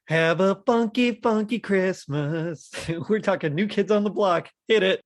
Have a funky, funky Christmas. We're talking New Kids on the Block. Hit it.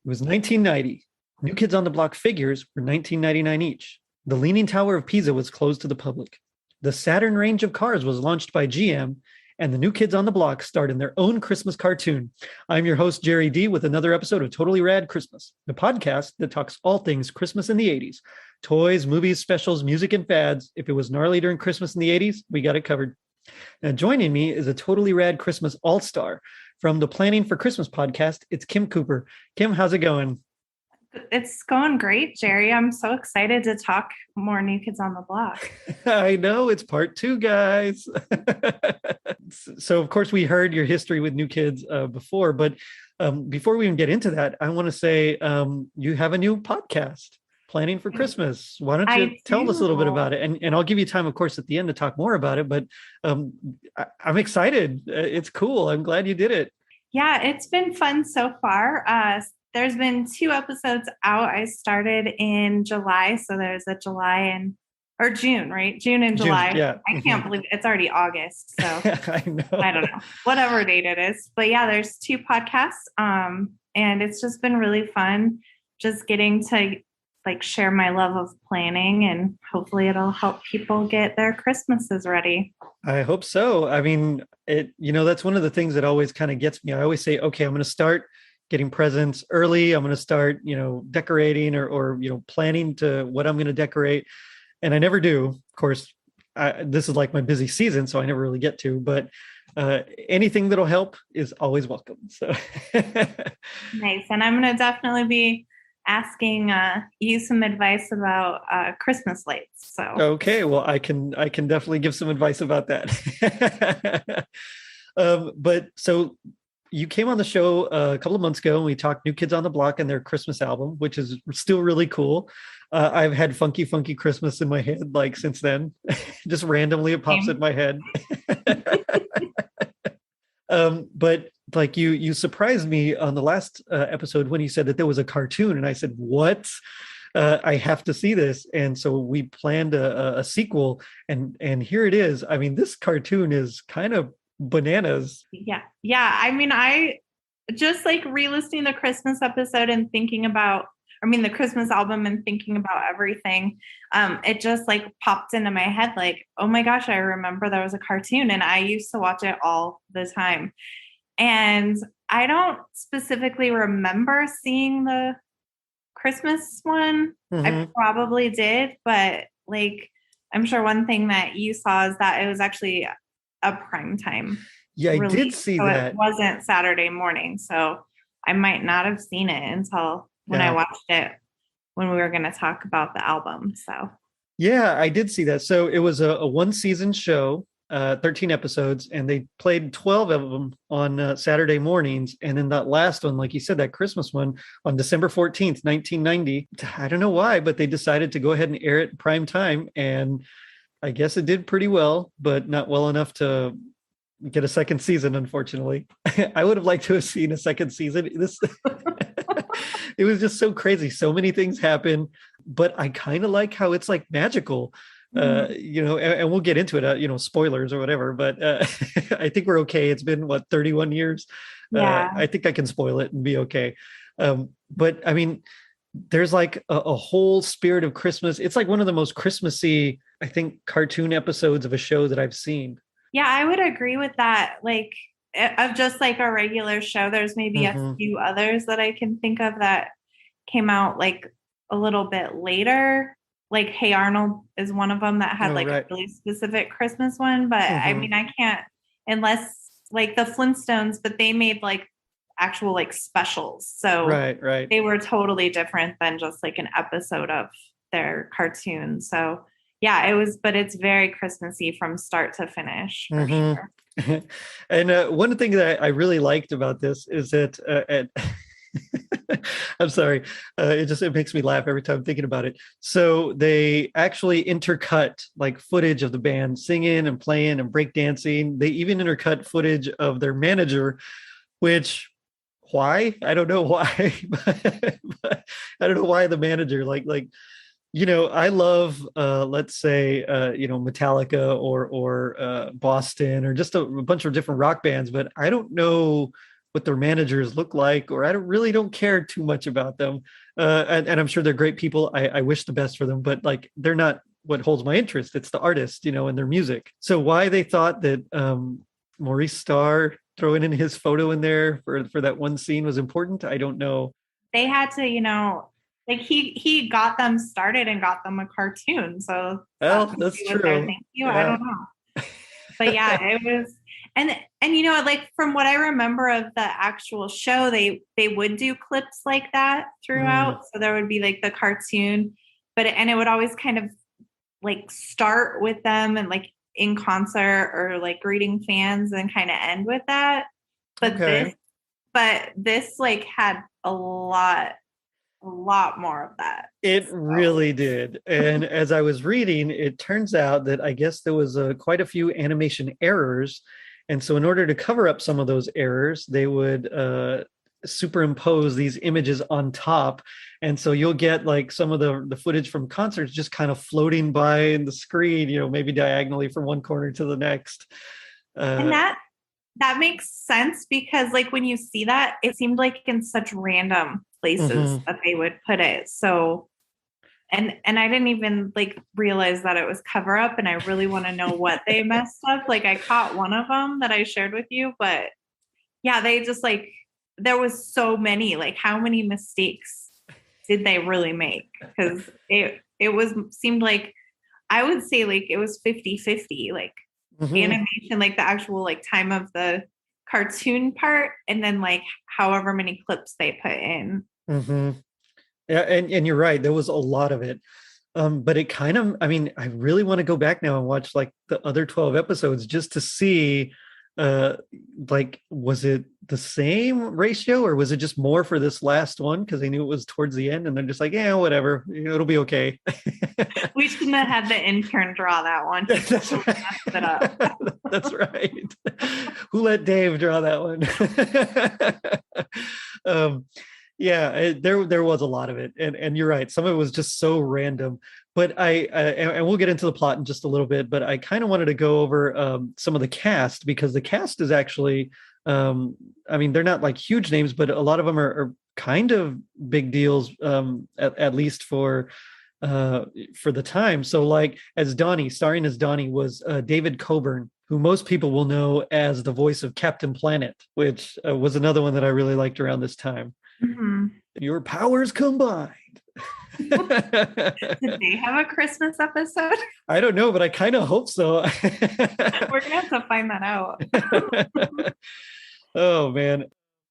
It was 1990. New Kids on the Block figures were $19.99 each. The Leaning Tower of Pisa was closed to the public. The Saturn range of cars was launched by GM, and the New Kids on the Block starred in their own Christmas cartoon. I'm your host, Jerry D, with another episode of Totally Rad Christmas, the podcast that talks all things Christmas in the 80s. Toys, movies, specials, music, and fads. If it was gnarly during Christmas in the 80s, we got it covered. Now, joining me is a Totally Rad Christmas all-star. From the Planning for Christmas podcast, it's Kim Cooper. Kim, how's it going? It's going great, Jerry. I'm so excited to talk more New Kids on the Block. I know, it's part 2, guys. So, of course, we heard your history with New Kids before, but before we even get into that, I want to say you have a new podcast, Planning for Christmas. Why don't you tell us a little bit about it? And I'll give you time, of course, at the end to talk more about it, but I'm excited. It's cool. I'm glad you did it. Yeah, it's been fun so far. There's been 2 episodes out. I started in July, so there's a June, right? June and July. June, yeah. I can't believe it's already August. So I know. I don't know, whatever date it is. But yeah, there's 2 podcasts. And it's just been really fun just getting to share my love of planning, and hopefully it'll help people get their Christmases ready. I hope so. I mean, that's one of the things that always kind of gets me. I always say, okay, I'm going to start getting presents early. I'm going to start, decorating or planning to what I'm going to decorate. And I never do. Of course, this is like my busy season, so I never really get to, but anything that'll help is always welcome. So nice. And I'm going to definitely be asking you some advice about Christmas lights. So okay, well, I can definitely give some advice about that. But so you came on the show a couple of months ago, and we talked New Kids on the Block and their Christmas album, which is still really cool. I've had Funky Funky Christmas in my head since then. Just randomly it pops in my head. But you surprised me on the last episode when you said that there was a cartoon, and I said, what? I have to see this. And so we planned a sequel, and here it is. I mean, this cartoon is kind of bananas. Yeah. I mean, I just re-listening the Christmas episode and thinking about, the Christmas album and thinking about everything. It just popped into my head oh my gosh, I remember there was a cartoon, and I used to watch it all the time. And I don't specifically remember seeing the Christmas one. Mm-hmm. I probably did, but I'm sure one thing that you saw is that it was actually a primetime. Yeah, I did see that. It wasn't Saturday morning, so I might not have seen it until when I watched it when we were going to talk about the album. So yeah, I did see that. So it was a 1-season show, 13 episodes, and they played 12 of them on Saturday mornings. And then that last one, like you said, that Christmas one on December 14th, 1990. I don't know why, but they decided to go ahead and air it prime time. And I guess it did pretty well, but not well enough to get a second season, unfortunately. I would have liked to have seen a second season. It was just so crazy. So many things happen, but I kind of like how it's magical, and we'll get into it, spoilers or whatever, but I think we're okay. It's been 31 years. Yeah. I think I can spoil it and be okay. But I mean, there's a whole spirit of Christmas. It's one of the most Christmassy, I think, cartoon episodes of a show that I've seen. Yeah, I would agree with that. Of just a regular show, there's maybe a few others that I can think of that came out a little bit later. Hey Arnold is one of them that had right. a really specific Christmas one, but I mean, I can't, unless the Flintstones, but they made actual like specials. So Right. they were totally different than just like an episode of their cartoon. So yeah, but it's very Christmassy from start to finish for sure. And one thing that I really liked about this is that I'm sorry, it makes me laugh every time thinking about it. So they actually intercut like footage of the band singing and playing and breakdancing. They even intercut footage of their manager, which why? I don't know why, but I don't know why the manager I love let's say Metallica or Boston or just a bunch of different rock bands, but I don't know what their managers look like, or I don't care too much about them. And I'm sure they're great people. I wish the best for them, but like they're not what holds my interest. It's the artist, and their music. So why they thought that Maurice Starr throwing in his photo in there for that one scene was important, I don't know. They had to, like he got them started and got them a cartoon. So that's true. Thank you. Yeah. I don't know. But yeah, it was and like from what I remember of the actual show, they would do clips like that throughout. So there would be like the cartoon, and it would always kind of like start with them and like in concert or like greeting fans and kind of end with that. But this like had a lot more of that. It really did. And as I was reading, it turns out that I guess there was quite a few animation errors. And so in order to cover up some of those errors, they would superimpose these images on top. And so you'll get like some of the footage from concerts just kind of floating by in the screen, maybe diagonally from one corner to the next. And that makes sense because like when you see that, it seemed like in such random places that they would put it. So and I didn't even like realize that it was cover up, and I really want to know what they messed up. Like I caught one of them that I shared with you, but yeah, they just like there was so many, like how many mistakes did they really make? Because it seemed like I would say like it was 50-50, like animation, like the actual like time of the cartoon part, and then like however many clips they put in. Yeah, and you're right, there was a lot of it. But it kind of, I really want to go back now and watch like the other 12 episodes just to see like was it the same ratio or was it just more for this last one because they knew it was towards the end and they're just like, yeah, whatever, it'll be okay. We shouldn't have had the intern draw that one. That's right. It up. That's right. Who let Dave draw that one? Yeah, there was a lot of it, and you're right. Some of it was just so random. But and we'll get into the plot in just a little bit. But I kind of wanted to go over some of the cast because the cast is actually, they're not like huge names, but a lot of them are kind of big deals, at least for the time. So like as Donnie, starring as Donnie was David Coburn, who most people will know as the voice of Captain Planet, which was another one that I really liked around this time. Your powers combined. Did they have a Christmas episode? I don't know, but I kind of hope so. We're gonna have to find that out. Oh man.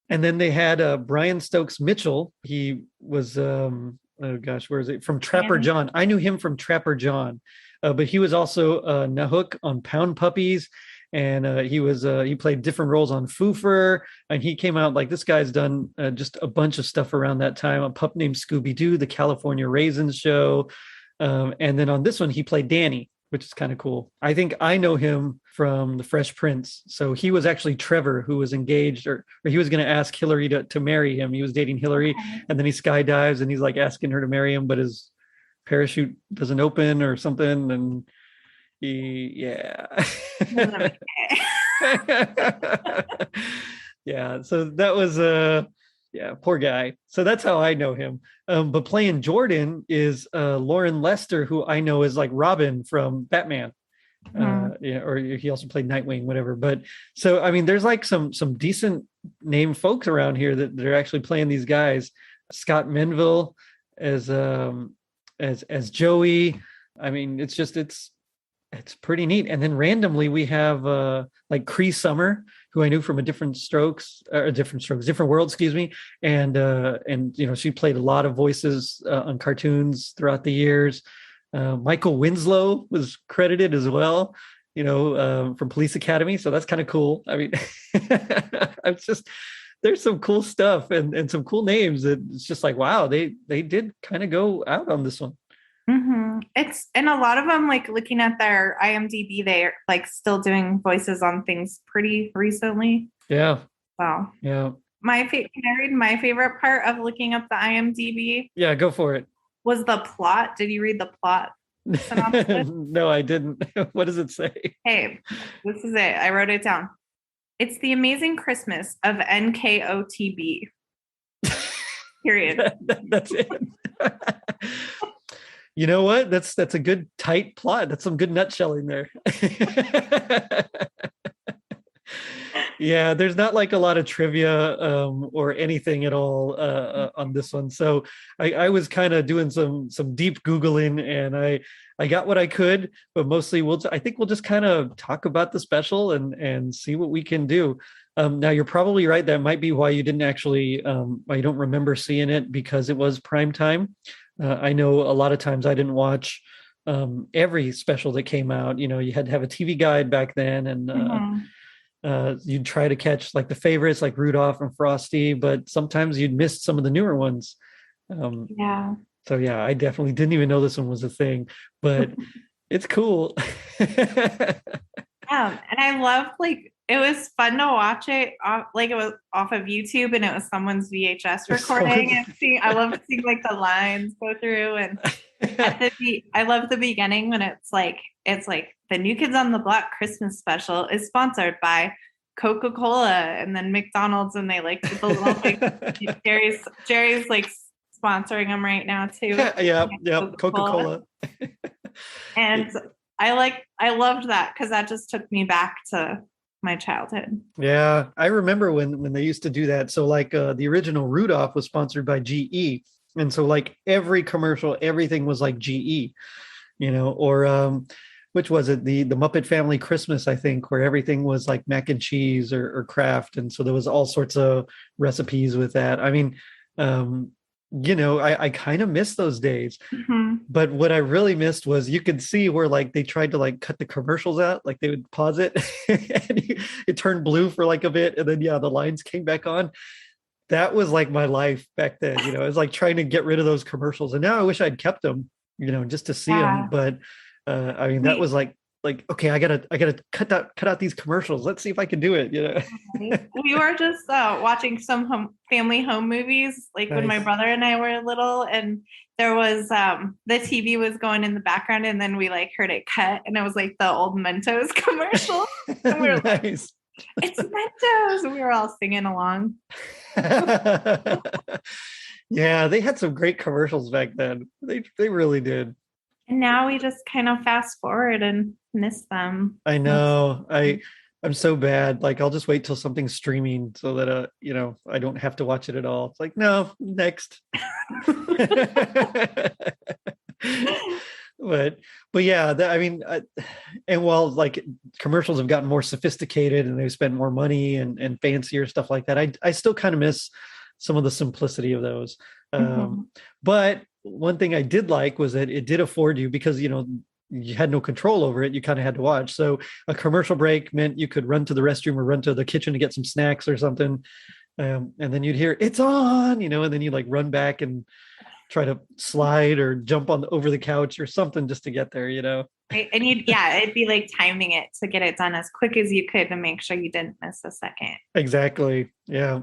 And then they had Brian Stokes Mitchell. He was oh gosh, where is it? From Trapper John. I knew him from Trapper John. But he was also Nahuk on Pound Puppies. And he played different roles on Foofer, and he came out like this guy's done just a bunch of stuff around that time. A Pup Named Scooby-Doo, the California Raisins Show, and then on this one he played Danny, which is kind of cool. I think I know him from The Fresh Prince. So he was actually Trevor, who was engaged, or he was going to ask Hillary to marry him. He was dating Hillary, and then he skydives and he's like asking her to marry him, but his parachute doesn't open or something, and yeah. Yeah, so that was poor guy. So that's how I know him. But playing Jordan is Lauren Lester, who I know is like Robin from Batman. Or he also played Nightwing, whatever. But so there's like some decent name folks around here that are actually playing these guys. Scott Menville as Joey. It's It's pretty neat. And then randomly we have like Cree Summer, who I knew from a different world, excuse me. And you know, she played a lot of voices on cartoons throughout the years. Michael Winslow was credited as well, you know, from Police Academy. So that's kind of cool. I mean, it's just there's some cool stuff and some cool names that it's just like, wow, they did kind of go out on this one. It's and a lot of them, like looking at their IMDb, they're like still doing voices on things pretty recently. Yeah. Wow. Yeah. Can I read my favorite part of looking up the IMDb? Yeah, go for it. Was the plot. Did you read the plot synopsis? No, I didn't. What does it say? Hey, this is it. I wrote it down. It's the amazing Christmas of NKOTB. Period. That's it. You know what? That's a good tight plot. That's some good nutshelling there. Yeah, there's not like a lot of trivia or anything at all on this one. So I was kind of doing some deep Googling, and I got what I could, but mostly I think we'll just kind of talk about the special and see what we can do. Now you're probably right. That might be why you didn't actually why you don't remember seeing it, because it was prime time. I know a lot of times I didn't watch every special that came out. You know, you had to have a TV guide back then, and you'd try to catch like the favorites like Rudolph and Frosty, but sometimes you'd miss some of the newer ones. Yeah. So yeah, I definitely didn't even know this one was a thing, but it's cool. And I love, like, it was fun to watch it like it was off of YouTube, and it was someone's VHS recording. And I love seeing like the lines go through, and I love the beginning when it's like the New Kids on the Block Christmas special is sponsored by Coca-Cola and then McDonald's, and they like the little like Jerry's like sponsoring them right now too. Yeah, Coca-Cola. And I loved that because that just took me back to my childhood. Yeah, I remember when they used to do that. So like the original Rudolph was sponsored by GE, and so like every commercial, everything was like GE, you know, or which was it, the Muppet Family Christmas, I think, where everything was like mac and cheese or Kraft, and so there was all sorts of recipes with that. I mean, you know, I kind of miss those days. But what I really missed was you could see where like they tried to like cut the commercials out, like they would pause it and it turned blue for like a bit, and then yeah, the lines came back on. That was like my life back then. You know, it was like trying to get rid of those commercials, and now I wish I'd kept them, you know, just to see them. But I mean, that was like okay, I gotta cut out these commercials. Let's see if I can do it. You know, we were just watching some family home movies, like when my brother and I were little, and there was the TV was going in the background, and then we like heard it cut, and it was like the old Mentos commercial. And we were like, it's Mentos, and we were all singing along. Yeah, they had some great commercials back then. They really did. And now we just kind of fast forward and miss them. I know. I'm so bad. Like I'll just wait till something's streaming so that you know, I don't have to watch it at all. It's like, no, next. but yeah, I mean, and while like commercials have gotten more sophisticated and they've spent more money and fancier stuff like that, I still kind of miss some of the simplicity of those. But one thing I did like was that it did afford you, because, you know, you had no control over it. You kind of had to watch. So a commercial break meant you could run to the restroom or run to the kitchen to get some snacks or something. And then you'd hear it's on, you know, and then you like run back and try to slide or jump over the couch or something just to get there, you know? Right. And it'd be like timing it to get it done as quick as you could to make sure you didn't miss a second. Exactly. Yeah.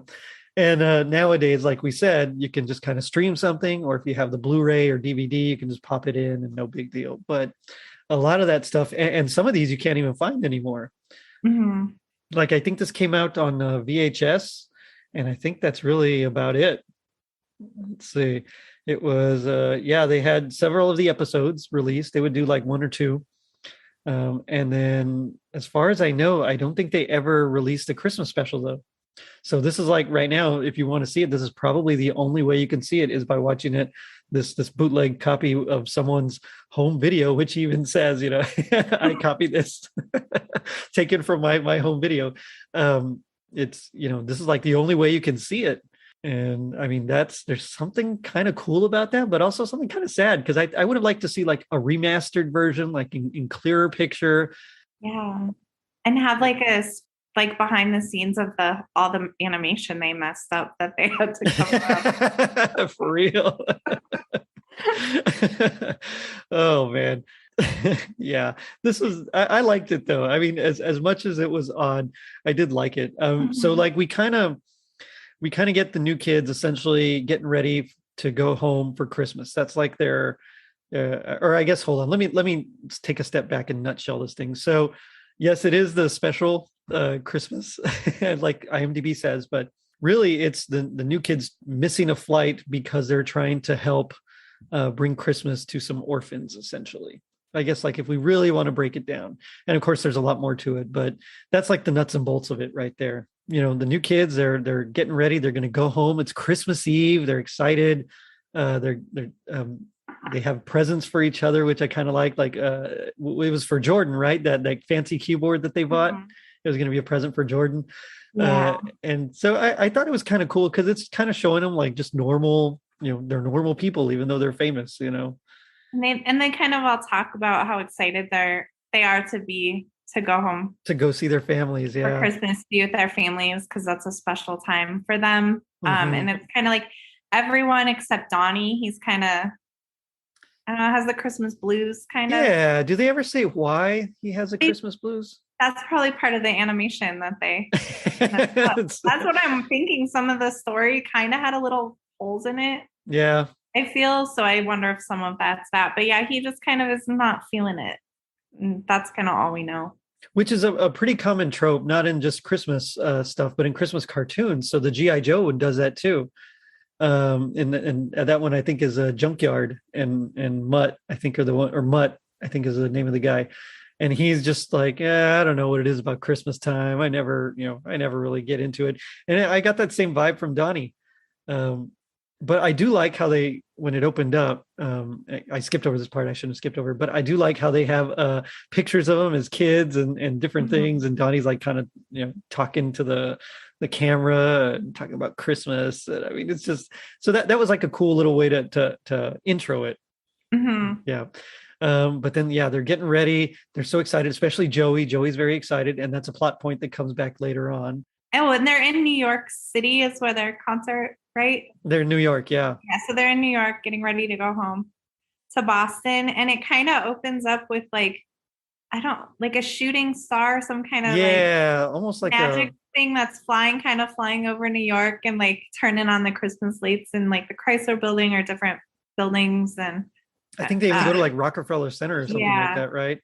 And nowadays, like we said, you can just kind of stream something, or if you have the Blu-ray or DVD, you can just pop it in and no big deal. But a lot of that stuff, and some of these you can't even find anymore. Like I think this came out on VHS, and I think that's really about it. Let's see. It was, they had several of the episodes released. They would do like one or two. And then as far as I know, I don't think they ever released a Christmas special though. So this is like right now, if you want to see it, this is probably the only way you can see it is by watching it, this bootleg copy of someone's home video, which even says, I copied this, taken from my home video. It's, this is like the only way you can see it. And I mean, there's something kind of cool about that, but also something kind of sad because I would have liked to see like a remastered version, like in clearer picture. Yeah. And have like behind the scenes of all the animation they messed up that they had to cover up. For real. Oh man. Yeah, I liked it though. I mean, as much as it was odd, I did like it. So like we kind of get the new kids essentially getting ready to go home for Christmas. That's like their or I guess hold on, let me take a step back and nutshell this thing. So yes, it is the special Christmas, like IMDb says, but really it's the new kids missing a flight because they're trying to help bring Christmas to some orphans, essentially. I guess like if we really want to break it down. And of course there's a lot more to it, but that's like the nuts and bolts of it right there. The new kids, they're getting ready, they're going to go home. It's Christmas Eve, they're excited. They have presents for each other, which I kind of like it was for Jordan, right? That fancy keyboard that they bought. It was going to be a present for Jordan. Yeah. And so I thought it was kind of cool because it's kind of showing them like just normal, they're normal people, even though they're famous, And they kind of all talk about how excited they are to go home. To go see their families, yeah. For Christmas, be with their families because that's a special time for them. And it's kind of like everyone except Donnie, he's kind of, I don't know, has the Christmas blues kind of. Yeah. Do they ever say why he has the Christmas blues? That's probably part of the animation that they. That's what I'm thinking. Some of the story kind of had a little holes in it. Yeah. I feel so. I wonder if some of that's that. But yeah, he just kind of is not feeling it. And that's kind of all we know. Which is a pretty common trope, not in just Christmas stuff, but in Christmas cartoons. So the G.I. Joe one does that too. And that one I think is a Junkyard and Mutt, I think are the one, or Mutt, I think is the name of the guy. And he's just like, I don't know what it is about Christmas time. I never really get into it. And I got that same vibe from Donnie. But I do like how when it opened up, I skipped over this part. I shouldn't have skipped over, but I do like how they have pictures of them as kids and different things. And Donnie's like kind of, talking to the camera and talking about Christmas. And I mean, it's just, so that was like a cool little way to intro it. Yeah. But then, yeah, they're getting ready. They're so excited, especially Joey. Joey's very excited. And that's a plot point that comes back later on. Oh, and they're in New York City is where their concert, right? They're in New York, yeah. Yeah, so they're in New York getting ready to go home to Boston. And it kind of opens up with like a shooting star, some kind of almost like magic thing that's flying over New York and like turning on the Christmas lights in like the Chrysler Building or different buildings. And I think they even go to like Rockefeller Center or something like that, right?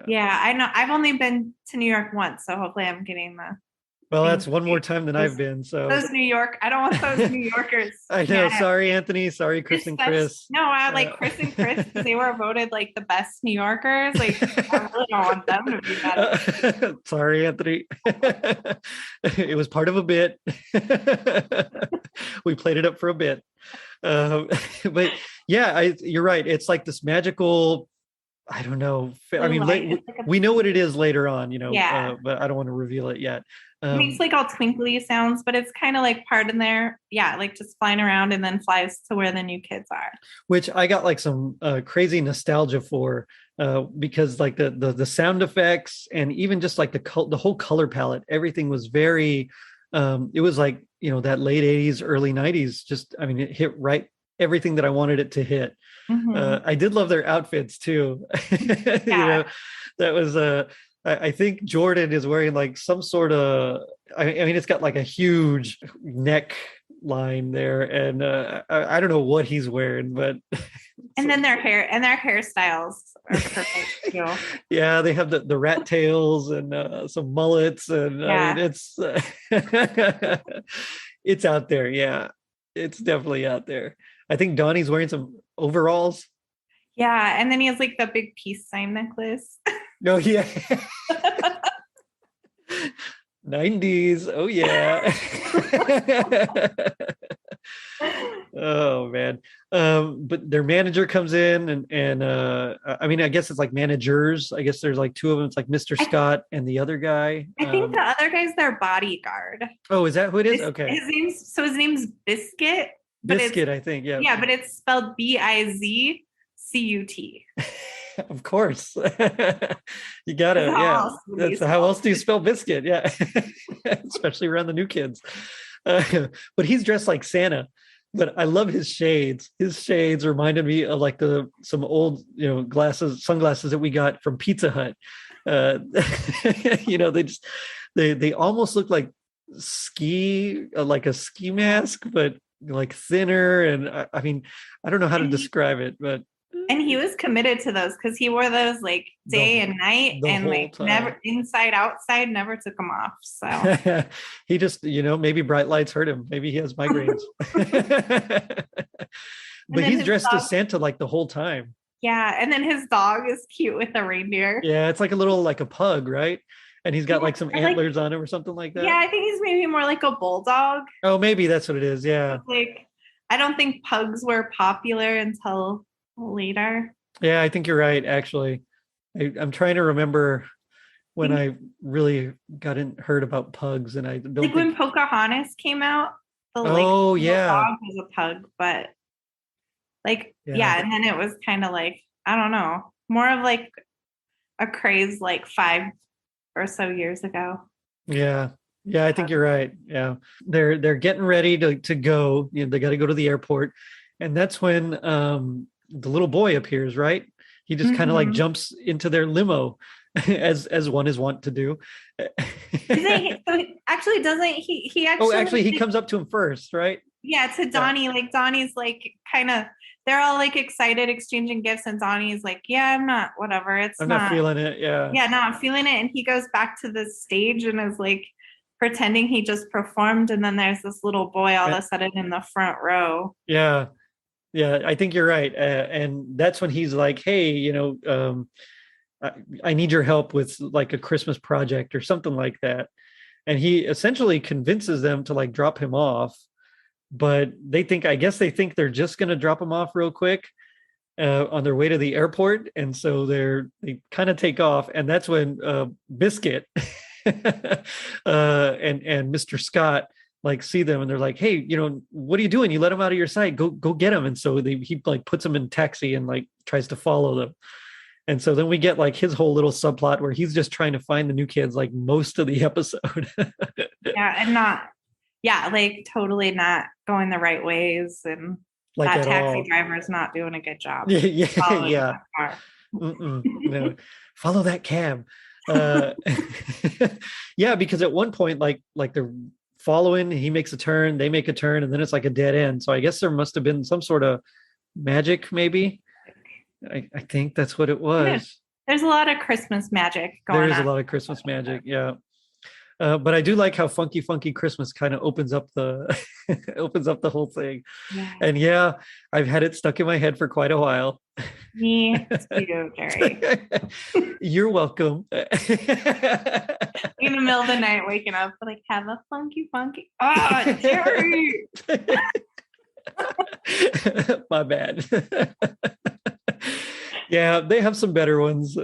Yeah, I know. I've only been to New York once, so hopefully I'm getting the. Well, that's one more time than I've been. So those New York, I don't want those New Yorkers. I know. Yeah. Sorry, Anthony. Sorry, Chris and Chris. No, I like Chris and Chris because they were voted like the best New Yorkers. Like I really don't want them to be better. Sorry, Anthony. It was part of a bit. We played it up for a bit. But yeah, you're right. It's like this magical. I don't know. I mean, we know what it is later on, but I don't want to reveal it yet. It makes like all twinkly sounds, but it's kind of like part in there. Yeah, like just flying around and then flies to where the new kids are. Which I got like some crazy nostalgia for because like the sound effects and even just like the whole color palette, everything was very, it was like, that late 80s, early 90s, just, I mean, it hit right everything that I wanted it to hit. I did love their outfits too. Yeah. That was I think Jordan is wearing like some sort of, I mean, it's got like a huge neck line there. And I don't know what he's wearing, but. And then their hairstyles are perfect too. Yeah, they have the rat tails and some mullets. And I mean, it's out there. Yeah, it's definitely out there. I think Donnie's wearing some overalls. Yeah, and then he has like the big peace sign necklace. No, yeah. 90s. Oh yeah. Oh man. But their manager comes in and I mean, I guess it's like managers. I guess there's like two of them. It's like Mr. I, Scott and the other guy. I think the other guy's their bodyguard. Oh, is that who it is? Okay. His name's Biscuit, but Biscuit, I think. Yeah. yeah, but it's spelled Bizcut. Of course. You gotta, yeah. That's how else do you spell biscuit? Yeah. Especially around the new kids. But he's dressed like Santa. But I love his shades. His shades reminded me of like some old, sunglasses that we got from Pizza Hut. They almost look like like a ski mask, but like thinner. And I mean, I don't know how to describe it, but and he was committed to those because he wore those like day and night and like time. Never inside outside, never took them off. So he just, maybe bright lights hurt him. Maybe he has migraines. But he's dressed as Santa like the whole time. Yeah. And then his dog is cute with a reindeer. Yeah, it's like a pug, right? And he's got like some antlers on him or something like that. Yeah, I think he's maybe more like a bulldog. Oh, maybe that's what it is. Yeah. Like, I don't think pugs were popular until later. Yeah, I think you're right, actually. I'm trying to remember when I really heard about pugs, and I don't think when Pocahontas came out. The dog was a pug, but and then it was kind of like, I don't know, more of like a craze like 5 or so years ago. Yeah, I think you're right. Yeah, they're getting ready to go. They got to go to the airport, and that's when the little boy appears, right? He just kind of like jumps into their limo as one is wont to do. Actually doesn't he actually? Oh, actually he comes up to him first, right? Yeah, to Donnie. Yeah. Like Donnie's like kind of, they're all like excited exchanging gifts and Donnie's like, yeah, I'm not feeling it. Yeah. Yeah, not feeling it. And he goes back to the stage and is like pretending he just performed. And then there's this little boy all of a sudden in the front row. Yeah. Yeah, I think you're right. And that's when he's like, hey, I need your help with like a Christmas project or something like that. And he essentially convinces them to like drop him off. But I guess they think they're just going to drop him off real quick on their way to the airport. And so they kind of take off. And that's when Biscuit and Mr. Scott like see them and they're like, hey, what are you doing? You let him out of your sight. Go get him. And so he like puts him in taxi and like tries to follow them. And so then we get like his whole little subplot where he's just trying to find the new kids like most of the episode. Like totally not going the right ways. And like that taxi driver is not doing a good job. Yeah. No. Follow that cab. Yeah, because at one point, like they're following, he makes a turn, they make a turn, and then it's like a dead end. So I guess there must have been some sort of magic, maybe. I think that's what it was. There's a lot of Christmas magic going on. There is a lot of Christmas magic, yeah. But I do like how Funky Christmas kind of opens up the whole thing. Yeah. And yeah, I've had it stuck in my head for quite a while. Me too, Jerry. You're welcome. In the middle of the night, waking up, like, have a funky. Oh, Jerry. My bad. Yeah, they have some better ones.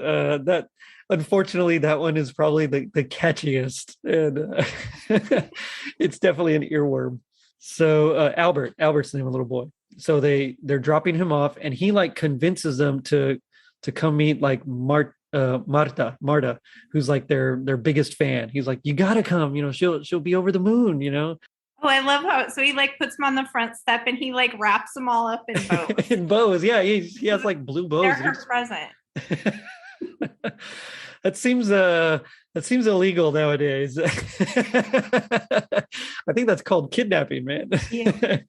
Unfortunately, that one is probably the catchiest, and it's definitely an earworm. So Albert's the name of the little boy. So they're dropping him off, and he like convinces them to come meet like Marta, who's like their biggest fan. He's like, you gotta come, she'll be over the moon. Oh, I love how, so he like puts them on the front step and he like wraps them all up in bows. In bows, yeah. He has like blue bows. They're her present. That seems illegal nowadays. I think that's called kidnapping, man. Yeah.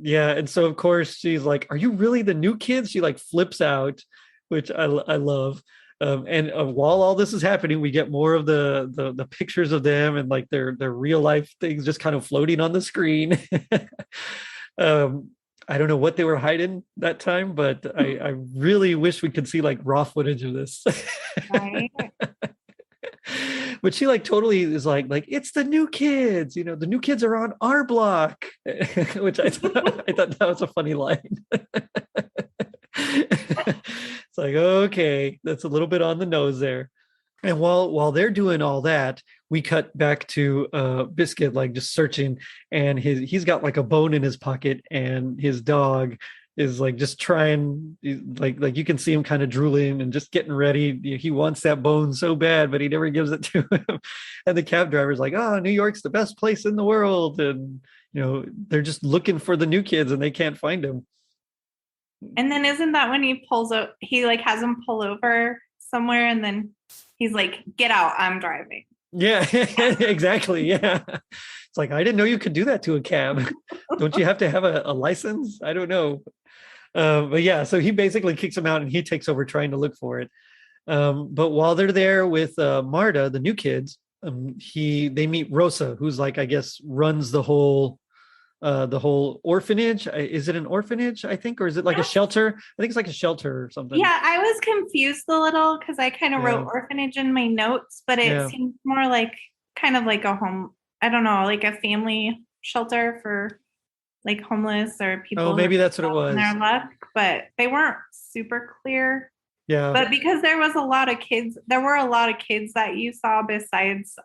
Yeah, and so of course she's like, "Are you really the new kids?" She like flips out, which I love. And while all this is happening, we get more of the pictures of them and like their real life things just kind of floating on the screen. I don't know what they were hiding that time, but I really wish we could see like raw footage of this. Right. But she like totally is like it's the new kids, the new kids are on our block, which I thought that was a funny line. It's like, okay, that's a little bit on the nose there. And while they're doing all that, we cut back to Biscuit, like just searching, and he's got like a bone in his pocket, and his dog is like just trying, like you can see him kind of drooling and just getting ready. He wants that bone so bad, but he never gives it to him. And the cab driver's like, "Oh, New York's the best place in the world," and they're just looking for the new kids and they can't find him. And then isn't that when he like has him pull over somewhere, and then he's like, "Get out, I'm driving." Yeah, exactly. Yeah. It's like, I didn't know you could do that to a cab. Don't you have to have a license? I don't know. But yeah, so he basically kicks him out and he takes over trying to look for it. But while they're there with Marta, the new kids, they meet Rosa, who's like, I guess, runs the whole orphanage. Is it an orphanage, I think, or is it like a shelter? I think it's like a shelter or something. Yeah, I was confused a little because I kind of wrote orphanage in my notes, but it seems more like kind of like a home, I don't know, like a family shelter for like homeless or people. Oh, maybe that's what it was. Their luck, but they weren't super clear. Yeah. But because there were a lot of kids that you saw besides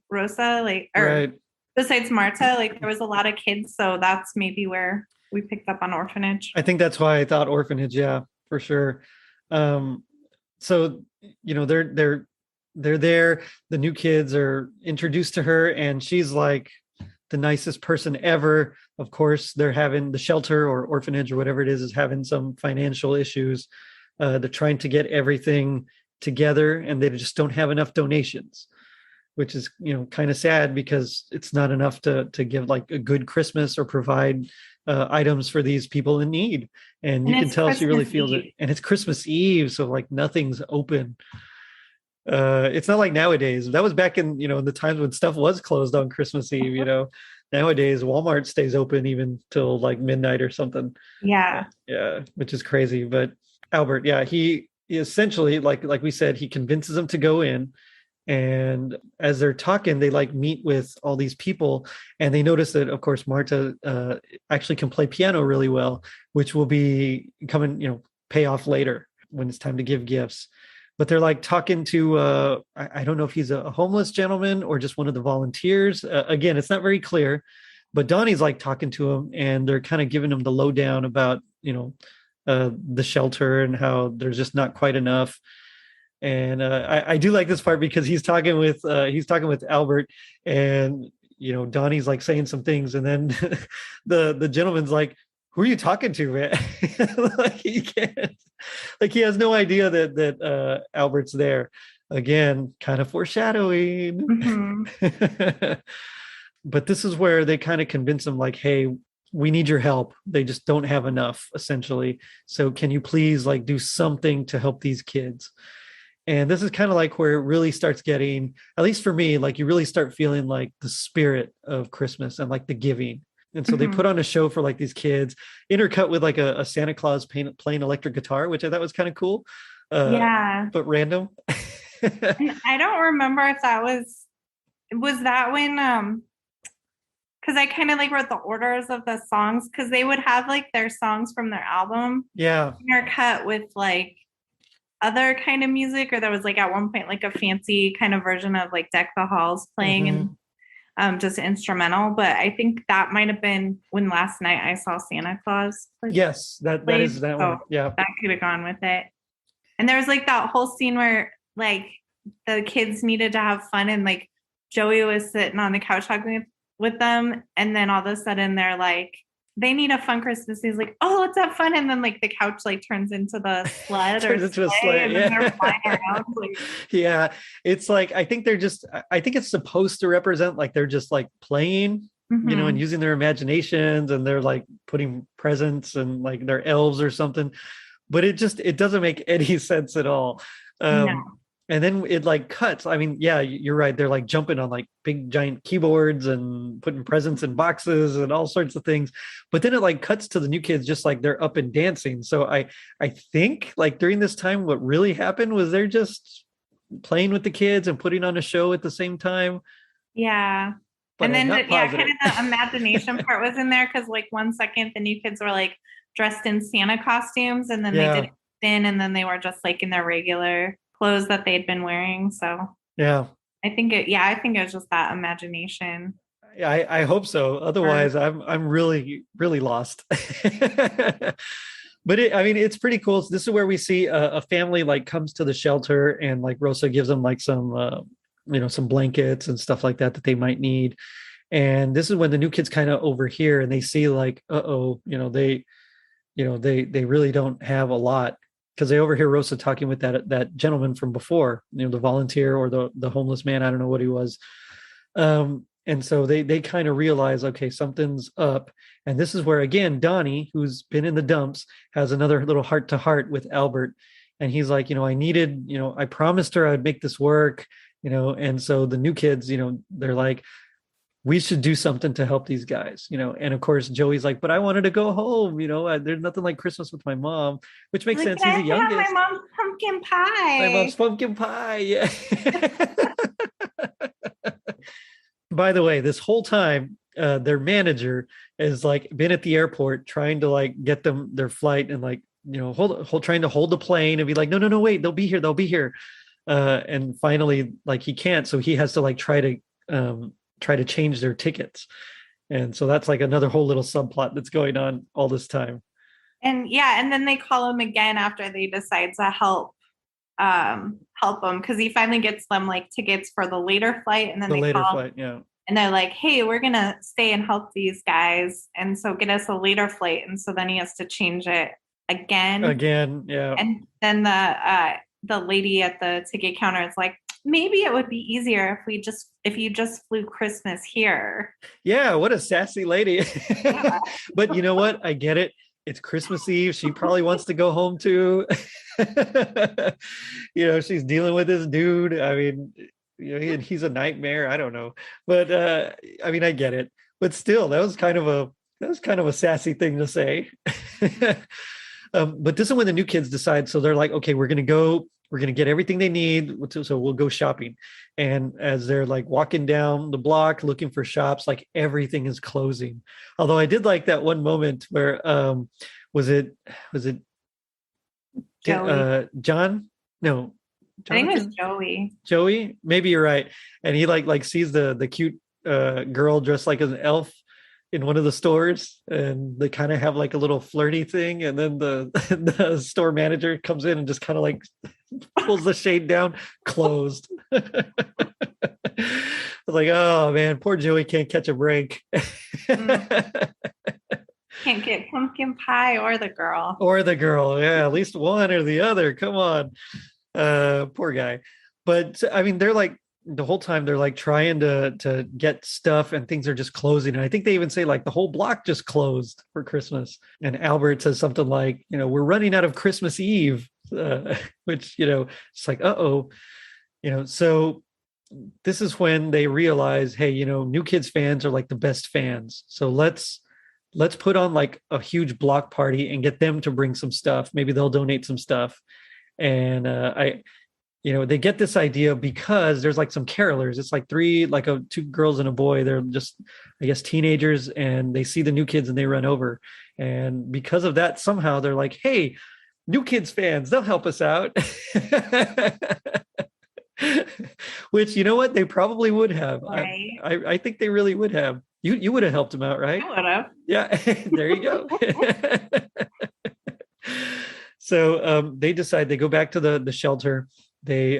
Rosa, right. Besides Marta, like there was a lot of kids, so that's maybe where we picked up on orphanage. I think that's why I thought orphanage. Yeah, for sure. So they're there. The new kids are introduced to her, and she's like the nicest person ever. Of course, they're having the shelter or orphanage or whatever it is having some financial issues. They're trying to get everything together, and they just don't have enough donations, which is, kind of sad because it's not enough to give like a good Christmas or provide items for these people in need. And you can tell she really feels it. And it's Christmas Eve, so like nothing's open. It's not like nowadays. That was back in, in the times when stuff was closed on Christmas Eve, Nowadays, Walmart stays open even till like midnight or something. Yeah. Yeah, which is crazy. But Albert, he essentially, like we said, he convinces them to go in. And as they're talking, they like meet with all these people, and they notice that, of course, Marta actually can play piano really well, which will be pay off later when it's time to give gifts. But they're like talking to, I don't know if he's a homeless gentleman or just one of the volunteers. Again, it's not very clear, but Donnie's like talking to him, and they're kind of giving him the lowdown about, the shelter and how there's just not quite enough. And I do like this part because he's talking with Albert, and Donnie's like saying some things, and then the gentleman's like, "Who are you talking to, man?" Like he can't, like he has no idea that Albert's there. Again, kind of foreshadowing. Mm-hmm. But this is where they kind of convince him, like, "Hey, we need your help. They just don't have enough, essentially. So can you please like do something to help these kids?" And this is kind of like where it really starts getting, at least for me, like you really start feeling like the spirit of Christmas and like the giving. And so they put on a show for like these kids, intercut with like a Santa Claus playing electric guitar, which I thought was kind of cool. But random. I don't remember if that was that when, because I kind of like wrote the orders of the songs, because they would have like their songs from their album. Yeah. Intercut with like other kind of music, or there was like at one point like a fancy kind of version of like Deck the Halls playing and just instrumental. But I think that might have been when last night I saw Santa Claus. Yes, that is that one. Yeah, that could have gone with it. And there was like that whole scene where like the kids needed to have fun, and like Joey was sitting on the couch talking with them, and then all of a sudden they're like, they need a fun Christmas. He's like, "Oh, let's have fun." And then like the couch like turns into the sled turns into a sled. And then they're flying around. Like, yeah. It's like, I think it's supposed to represent like they're just like playing, and using their imaginations, and they're like putting presents and like they're elves or something. But it doesn't make any sense at all. No. And then it like cuts. I mean, yeah, you're right. They're like jumping on like big giant keyboards and putting presents in boxes and all sorts of things. But then it like cuts to the new kids just like they're up and dancing. So I think like during this time, what really happened was they're just playing with the kids and putting on a show at the same time. Yeah. But And I'm then not kind positive. of the imagination part was in there because like 1 second the new kids were like dressed in Santa costumes, and then they did Yeah. it in, and then they were just like in their regular clothes that they'd been wearing. So Yeah. I think it was just that imagination. I hope so. Or Otherwise, I'm really really lost. But I mean, it's pretty cool. So this is where we see a family like comes to the shelter, and like Rosa gives them like some some blankets and stuff like that that they might need. And this is when the new kids kind of overhear and they see like, uh-oh, they really don't have a lot, because they overhear Rosa talking with that gentleman from before, the volunteer or the homeless man. I don't know what he was. And so they kind of realize, okay, something's up. And this is where, again, Donnie, who's been in the dumps, has another little heart to heart with Albert. And he's like, I promised her I'd make this work, and so the new kids, they're like, we should do something to help these guys, and of course Joey's like, but I wanted to go home, there's nothing like Christmas with my mom, which makes like, sense. He's the can I have youngest. my mom's pumpkin My mom's pie? pumpkin pie. Yeah. By the way, this whole time, their manager is like been at the airport trying to like get them their flight, and like, trying to hold the plane and be like, no, no, no, wait, they'll be here. And finally, like, he can't, so he has to like try to change their tickets. And so that's like another whole little subplot that's going on all this time. And and then they call him again after they decide to help him, because he finally gets them like tickets for the later flight, and then The they later call flight, yeah. and they're like, hey, we're gonna stay and help these guys, and so get us a later flight. And so then he has to change it again. Again, yeah. And then the lady at the ticket counter is like, maybe it would be easier if you just flew Christmas here. Yeah, what a sassy lady. Yeah. But you know what? I get it. It's Christmas Eve. She probably wants to go home too. She's dealing with this dude. I mean, he's a nightmare. I don't know. But I mean, I get it. But still, that was kind of a sassy thing to say. But this is when the new kids decide. So they're like, okay, we're going to get everything they need. So we'll go shopping. And as they're like walking down the block looking for shops, like everything is closing. Although I did like that one moment where, was it John? No, Jonathan? I think it was Joey. Joey? Maybe you're right. And he like sees the cute girl dressed like an elf in one of the stores, and they kind of have like a little flirty thing, and then the store manager comes in and just kind of like pulls the shade down, closed. I was like, oh man, poor Joey can't catch a break. Can't get pumpkin pie or the girl. Yeah, at least one or the other. Come on. Poor guy. But I mean, they're like, the whole time they're like trying to get stuff, and things are just closing. And I think they even say like the whole block just closed for Christmas. And Albert says something like, we're running out of Christmas Eve, which, it's like, uh-oh, so this is when they realize, hey, New Kids fans are like the best fans. So let's put on like a huge block party and get them to bring some stuff. Maybe they'll donate some stuff. And they get this idea because there's like some carolers. It's like two girls and a boy. They're just, I guess, teenagers, and they see the New Kids and they run over. And because of that, somehow they're like, hey, New Kids fans, they'll help us out. Which, you know what? They probably would have. Right. I think they really would have. You would have helped them out, right? I would have. Yeah, there you go. So they decide, they go back to the shelter. They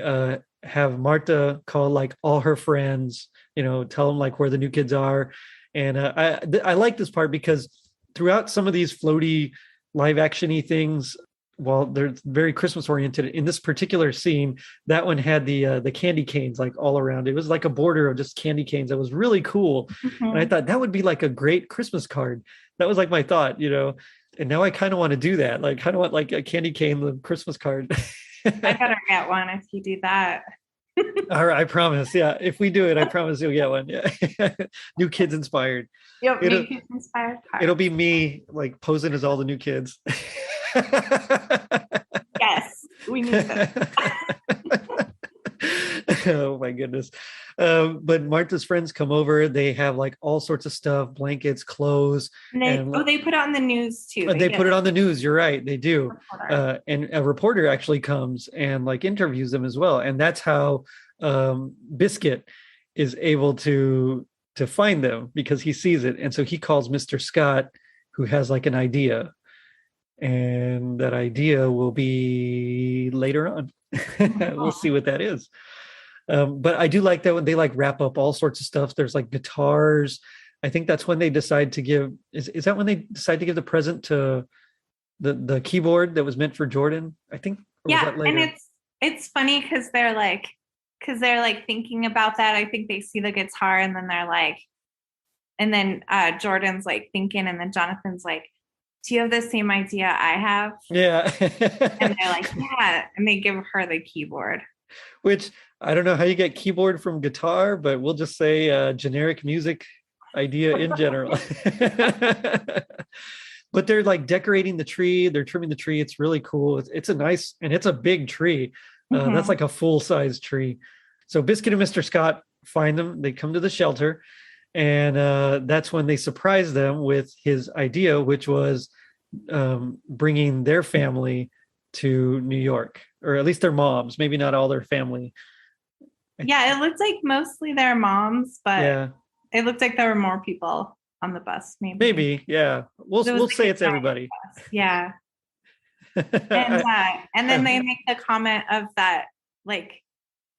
have Marta call like all her friends, tell them like where the New Kids are. And I like this part because throughout some of these floaty live action-y things, while they're very Christmas oriented, in this particular scene, that one had the candy canes like all around. It was like a border of just candy canes. That was really cool. Mm-hmm. And I thought that would be like a great Christmas card. That was like my thought, and now I kind of want to do that. Like, kind of want like a candy cane Christmas card. I better get one if you do that. All right, I promise. Yeah, if we do it, I promise you'll get one. Yeah, New Kids inspired. Yep, New Kids inspired card. It'll be me like posing as all the new kids. Yes, we need that. Oh my goodness. But Martha's friends come over. They have like all sorts of stuff, blankets, clothes, And and they put it on the news too. they put it on the news. You're right. They do. Reporter. And a reporter actually comes and like interviews them as well. And that's how Biscuit is able to find them, because he sees it. And so he calls Mr. Scott, who has like an idea. And that idea will be later on. We'll see what that is. But I do like that when they like wrap up all sorts of stuff. There's like guitars. I think that's when they decide to give. Is that when they decide to give the present to the keyboard that was meant for Jordan? I think. Or was Yeah, that later? and it's funny because they're like thinking about that. I think they see the guitar and then they're like, and then Jordan's like thinking, and then Jonathan's like, "Do you have the same idea I have?" Yeah. And they're like, "Yeah," and they give her the keyboard. Which I don't know how you get keyboard from guitar, but we'll just say generic music idea in general. But they're like decorating the tree. They're trimming the tree. It's really cool. It's a nice, and it's a big tree. That's like a full-size tree. So Biscuit and Mr. Scott find them. They come to the shelter, and that's when they surprise them with his idea, which was bringing their family to New York, or at least their moms, maybe not all their family. Yeah, it looked like mostly their moms, but Yeah, it looked like there were more people on the bus. maybe. Yeah, we'll like say it's everybody. Bus. Yeah, and then they make the comment of that, like,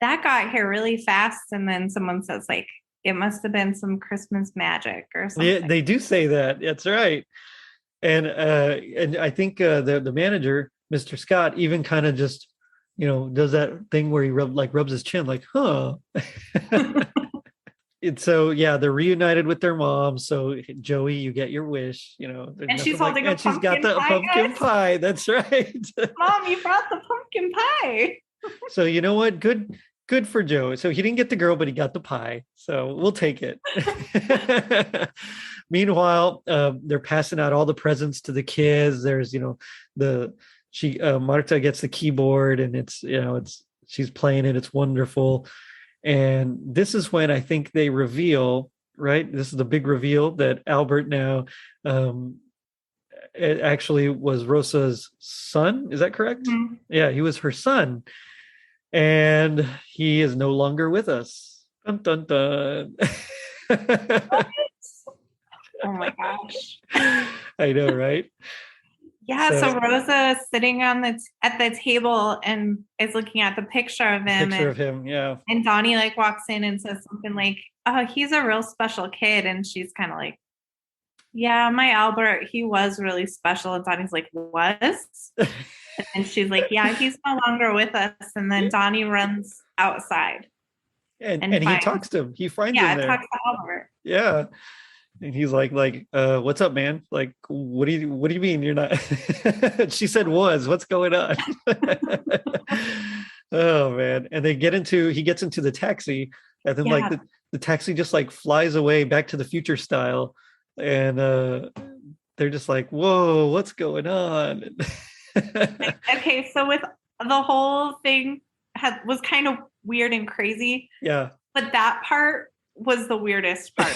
that got here really fast, and then someone says like, it must have been some Christmas magic or something. Yeah, they do say that. That's right. And I think the manager, Mr. Scott, even kind of just, does that thing where he rubs his chin, like, huh. And so yeah, they're reunited with their mom. So Joey, you get your wish. And she's holding a pumpkin pie. She's got the pumpkin pie. That's right. Mom, you brought the pumpkin pie. So you know what? Good for Joe. So he didn't get the girl, but he got the pie. So we'll take it. Meanwhile, they're passing out all the presents to the kids. There's, Marta gets the keyboard, and she's playing it. It's wonderful. And this is when I think they reveal, right? This is the big reveal that Albert now, it actually was Rosa's son. Is that correct? Mm-hmm. Yeah, he was her son. And he is no longer with us. Dun, dun, dun. Oh my gosh. I know, right? Yeah, so Rosa is sitting at the table and is looking at the picture of him. Yeah. And Donnie like walks in and says something like, "Oh, he's a real special kid." And she's kind of like, "Yeah, my Albert, he was really special." And Donnie's like, "Was?" And she's like, "Yeah, he's no longer with us." And then Donnie runs outside. And he talks to him. He finds him there. Yeah, talks to Albert. Yeah. And he's like, what's up, man? Like, what do you mean you're not? She said was, what's going on? Oh man. And he gets into the taxi, and then like the taxi just like flies away, Back to the Future style. And they're just like, whoa, what's going on? Okay, so with the whole thing was kind of weird and crazy. Yeah. But that part was the weirdest part.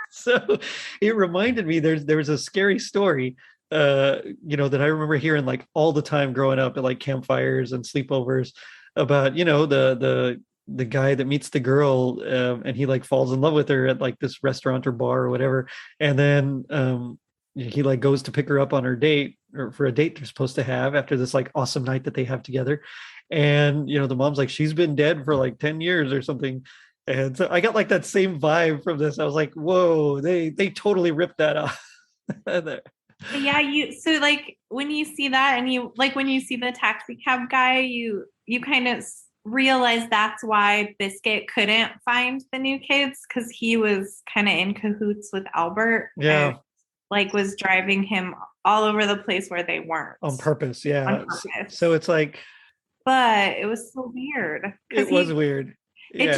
So it reminded me there was a scary story that I remember hearing like all the time growing up at like campfires and sleepovers about the guy that meets the girl and he like falls in love with her at like this restaurant or bar or whatever, and then he like goes to pick her up on her date, or for a date they're supposed to have after this like awesome night that they have together, and the mom's like, she's been dead for like 10 years or something. And so I got like that same vibe from this. I was like, whoa, they totally ripped that off. Yeah, so like when you see that, and when you see the taxi cab guy, you kind of realize that's why Biscuit couldn't find the new kids, because he was kind of in cahoots with Albert. Yeah. And, like, was driving him all over the place where they weren't. On purpose, yeah. So it's like. But it was so weird. It was weird. Yeah.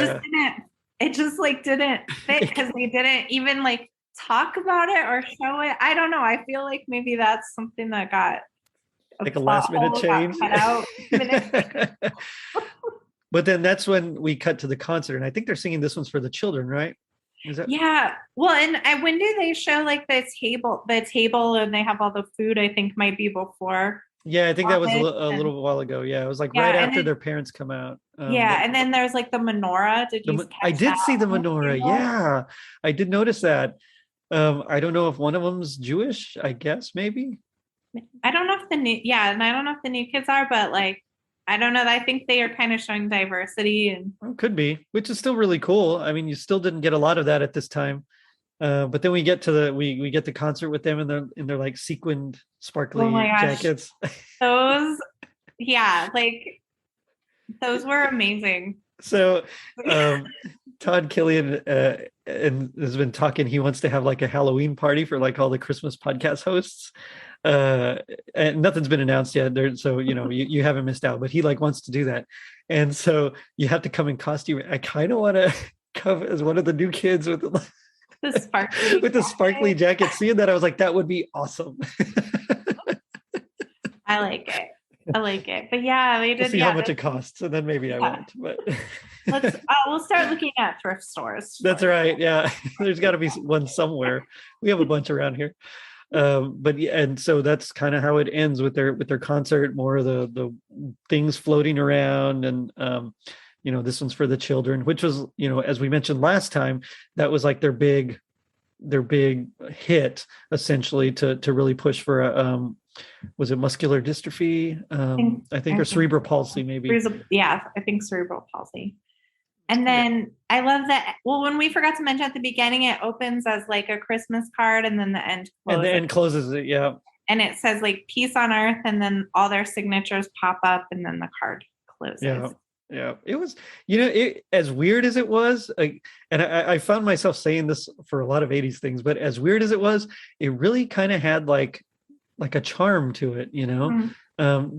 It just didn't fit, because they didn't even like talk about it or show it. I don't know. I feel like maybe that's something that got like a last minute change. But then that's when we cut to the concert, and I think they're singing this one's for the children, right? Is that? Yeah. Well, and when do they show like the table, and they have all the food? I think might be before. Yeah, I think that was a And little while ago. Yeah, it was like right yeah, and after then their parents come out. yeah, and then there's like the menorah. Did you I catch did that see the on the menorah. table? Yeah, I did notice that. I don't know if one of them's Jewish. I guess maybe. I don't know if the new and I don't know if the new kids are, but like I don't know. I think they are kind of showing diversity and Could be, which is still really cool. I mean, you still didn't get a lot of that at this time. But then we get to we get the concert with them in their like sequined sparkly oh my gosh, jackets. those like those were amazing. So Todd Killian and has been talking. He wants to have like a Halloween party for like all the Christmas podcast hosts. And nothing's been announced yet. So you haven't missed out. But he like wants to do that, and so you have to come in costume. I kind of want to come as one of the new kids with The sparkly with the sparkly jacket. Seeing that, I was like, that would be awesome. I like it. But yeah, they did. We'll see how much it costs, and then maybe I won't. But we'll start looking at thrift stores. That's right. Yeah, there's got to be one somewhere. We have a bunch around here. But yeah, and so that's kind of how it ends with their concert. More of the things floating around, and this one's for the children, which was, as we mentioned last time, that was like their big hit essentially to really push for was it muscular dystrophy? I think or cerebral palsy, maybe. Yeah, I think cerebral palsy. And then I love that. Well, when we forgot to mention at the beginning, it opens as like a Christmas card, and then the end closes. And the end closes it, yeah. And it says like peace on earth, and then all their signatures pop up, and then the card closes. Yeah. It was, as weird as it was, and I found myself saying this for a lot of 80s things, but as weird as it was, it really kind of had like a charm to it,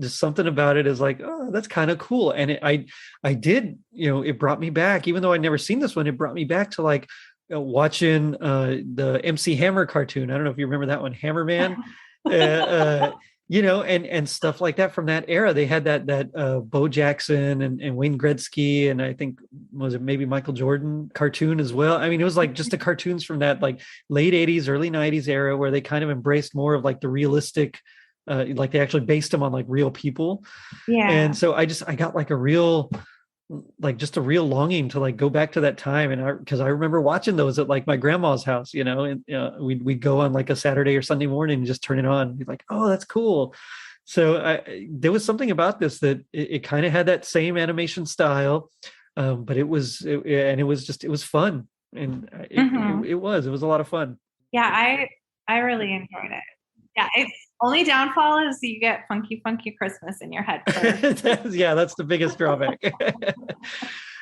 just something about it is like, oh, that's kind of cool. And I did, it brought me back, even though I'd never seen this one, it brought me back to like watching the MC Hammer cartoon. I don't know if you remember that one, Hammerman, and stuff like that from that era. They had that Bo Jackson and Wayne Gretzky, and I think, was it maybe Michael Jordan cartoon as well? I mean, it was like just the cartoons from that like late 80s, early 90s era where they kind of embraced more of like the realistic, like they actually based them on like real people. Yeah. And so I got like a real longing to like go back to that time. And because I remember watching those at like my grandma's house, and we'd go on like a Saturday or Sunday morning and just turn it on. Be like, oh, that's cool. So there was something about this that it kind of had that same animation style, but it was fun, and it was a lot of fun. Yeah, I really enjoyed it. Yeah, its only downfall is you get funky Christmas in your head. That's the biggest drawback.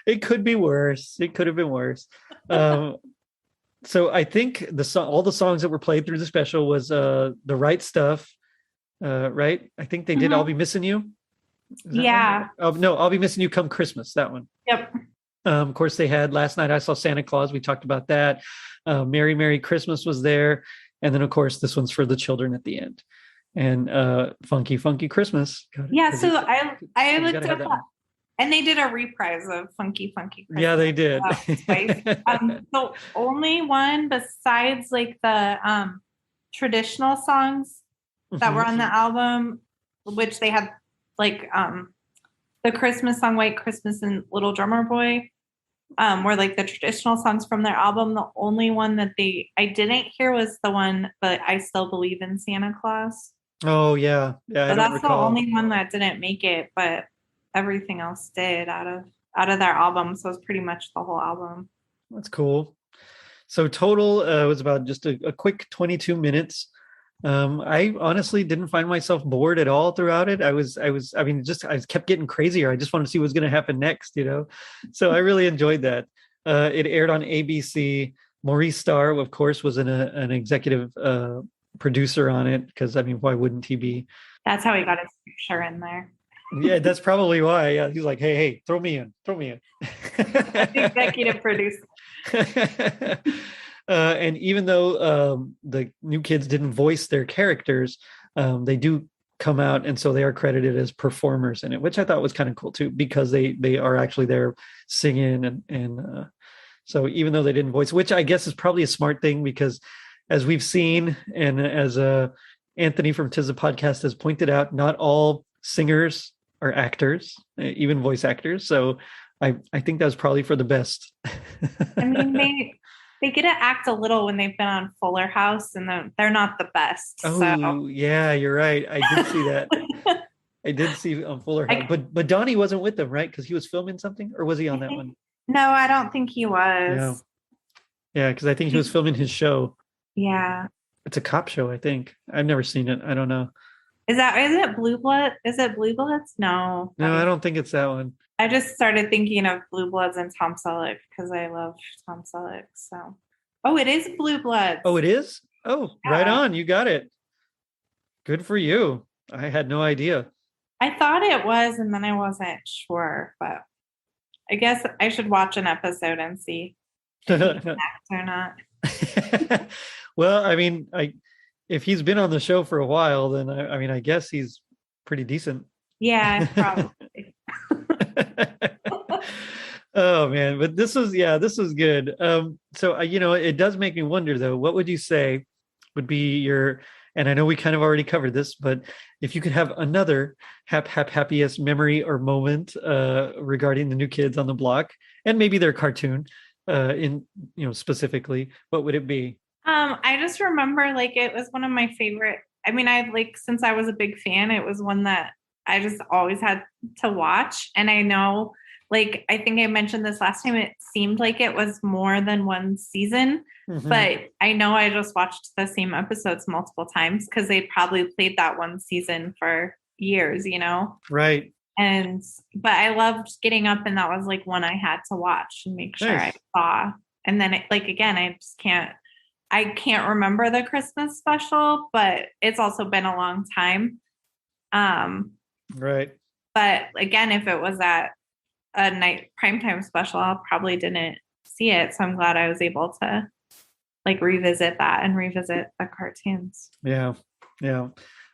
It could be worse. It could have been worse. So I think all the songs that were played through the special was The Right Stuff, right? I think they did I'll Be Missing You. Yeah. Oh, no, I'll Be Missing You Come Christmas, that one. Yep. Of course, they had Last Night I Saw Santa Claus. We talked about that. Merry, Merry Christmas was there. And then, of course, this one's for the children at the end. And Funky, Funky Christmas. Yeah, so I looked up, and they did a reprise of Funky, Funky Christmas. Yeah, they did. The only one besides like the traditional songs that were on the album, which they had like the Christmas song, White Christmas and Little Drummer Boy, were like the traditional songs from their album. The only one that I didn't hear was the one, but I Still Believe in Santa Claus. Oh yeah. So that's the only one that didn't make it, but everything else did out of their album. So it's pretty much the whole album. That's cool. So total was about just a quick 22 minutes. I honestly didn't find myself bored at all throughout it. I kept getting crazier. I just wanted to see what's going to happen next, So I really enjoyed that. It aired on ABC. Maurice Starr, of course, was an executive producer on it, because why wouldn't he be? That's how he got his picture in there. Yeah, that's probably why. Yeah, he's like, hey, throw me in. That's the executive producer. And even though the new kids didn't voice their characters, they do come out, and so they are credited as performers in it, which I thought was kind of cool too, because they are actually there singing and so even though they didn't voice, which I guess is probably a smart thing, because as we've seen and as Anthony from Tis the Podcast has pointed out, not all singers are actors, even voice actors. So I think that was probably for the best. I mean, they get to act a little when they've been on Fuller House, and they're not the best. Oh, yeah, you're right. I did see that. I did see on Fuller House, but Donnie wasn't with them, right? Because he was filming something, or was he on that one? No, I don't think he was. Yeah, because I think he was filming his show. Yeah. It's a cop show, I think. I've never seen it. I don't know. Is it Blue Blood? Is it Blue Bloods? No. No, I don't think it's that one. I just started thinking of Blue Bloods and Tom Selleck because I love Tom Selleck. So, oh, it is Blue Bloods. Oh, it is? Oh, yeah. Right on. You got it. Good for you. I had no idea. I thought it was, and then I wasn't sure, but I guess I should watch an episode and see if he's an actor or not. Well, I mean, if he's been on the show for a while, then I guess he's pretty decent. Yeah, probably. Oh man, but this was good. So it does make me wonder though, what would you say would be your, and I know we kind of already covered this, but if you could have another happiest memory or moment regarding the New Kids on the Block, and maybe their cartoon specifically, what would it be? I just remember like it was one of my favorite. I mean, since I was a big fan, it was one that I just always had to watch. And I know, like, I think I mentioned this last time, it seemed like it was more than one season, but I know I just watched the same episodes multiple times because they probably played that one season for years, Right. But I loved getting up, and that was like one I had to watch and make sure I saw. And then again, I can't remember the Christmas special, but it's also been a long time. Right. But again, if it was at a night primetime special, I probably didn't see it. So I'm glad I was able to revisit that and revisit the cartoons. Yeah. Yeah.